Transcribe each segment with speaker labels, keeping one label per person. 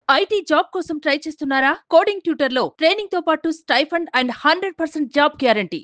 Speaker 1: IT job కోసం try చేస్తున్నారా? Coding ట్యూటర్‌లో ట్రైనింగ్‌తో పాటు స్టైఫండ్ అండ్ 100% జాబ్ గ్యారంటీ.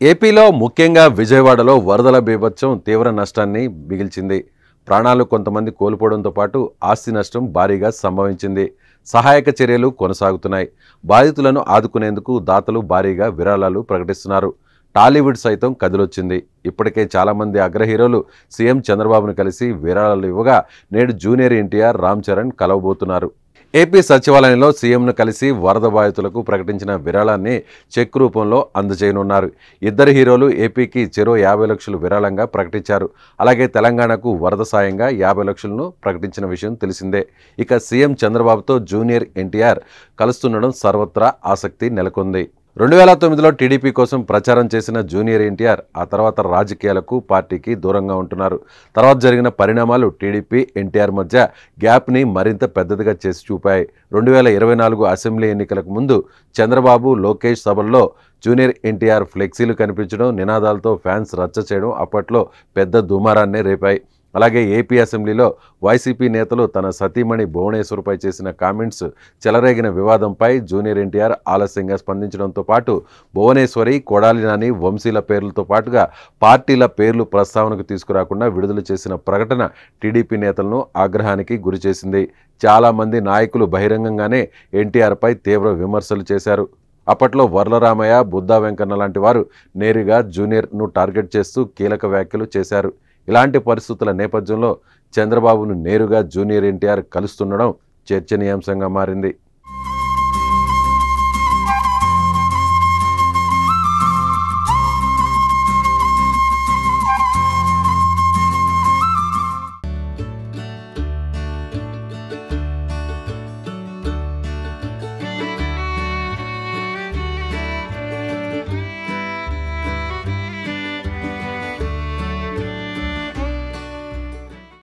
Speaker 2: ఏపీలో ముఖ్యంగా విజయవాడలో వరదల బీభత్సం తీవ్ర నష్టాన్ని మిగిల్చింది. ప్రాణాలు కొంతమంది కోల్పోవడంతో పాటు ఆస్తి నష్టం భారీగా సంభవించింది. సహాయక చర్యలు కొనసాగుతున్నాయి. బాధితులను ఆదుకునేందుకు దాతలు భారీగా విరాళాలు ప్రకటిస్తున్నారు. టాలీవుడ్ సైతం కదిలొచ్చింది. ఇప్పటికే చాలామంది అగ్ర హీరోలు సీఎం చంద్రబాబును కలిసి విరాళాలు ఇవ్వగా నేడు జూనియర్ ఎన్టీఆర్, రామ్ చరణ్ కలవబోతున్నారు. ఏపీ సచివాలయంలో సీఎంను కలిసి వరద బాధితులకు ప్రకటించిన విరాళాన్ని చెక్ రూపంలో అందజేయనున్నారు. ఇద్దరు హీరోలు ఏపీకి చెరో 50 లక్షలు విరాళంగా ప్రకటించారు. అలాగే తెలంగాణకు వరద సాయంగా 50 లక్షలను ప్రకటించిన విషయం తెలిసిందే. ఇక సీఎం చంద్రబాబుతో జూనియర్ ఎన్టీఆర్ కలుస్తుండడం సర్వత్రా ఆసక్తి నెలకొంది. 2009లో టీడీపీ కోసం ప్రచారం చేసిన జూనియర్ ఎన్టీఆర్ ఆ తర్వాత రాజకీయాలకు, పార్టీకి దూరంగా ఉంటున్నారు. తర్వాత జరిగిన పరిణామాలు టీడీపీ, ఎన్టీఆర్ మధ్య గ్యాప్ని మరింత పెద్దదిగా చేసి చూపాయి. 2024 అసెంబ్లీ ఎన్నికలకు ముందు చంద్రబాబు, లోకేష్ సభల్లో జూనియర్ ఎన్టీఆర్ ఫ్లెక్సీలు కనిపించడం, నినాదాలతో ఫ్యాన్స్ రచ్చ చేయడం అప్పట్లో పెద్ద దుమారాన్నే రేపాయి. అలాగే ఏపీ అసెంబ్లీలో వైసీపీ నేతలు తన సతీమణి భువనేశ్వర్పై చేసిన కామెంట్స్ చెలరేగిన వివాదంపై జూనియర్ ఎన్టీఆర్ ఆలస్యంగా స్పందించడంతో పాటు భువనేశ్వరి, కొడాలి నాని, వంశీల పేర్లతో పాటుగా పార్టీల పేర్లు ప్రస్తావనకు తీసుకురాకుండా విడుదల చేసిన ప్రకటన టీడీపీ నేతలను ఆగ్రహానికి గురిచేసింది. చాలామంది నాయకులు బహిరంగంగానే ఎన్టీఆర్పై తీవ్ర విమర్శలు చేశారు. అప్పట్లో వర్లరామయ్య, బుద్దా వెంకన్న లాంటి వారు నేరుగా జూనియర్ను టార్గెట్ చేస్తూ కీలక వ్యాఖ్యలు చేశారు. ఇలాంటి పరిస్థితుల నేపథ్యంలో చంద్రబాబును నేరుగా జూనియర్ ఎన్టీఆర్ కలుస్తుండడం చర్చనీయాంశంగా మారింది.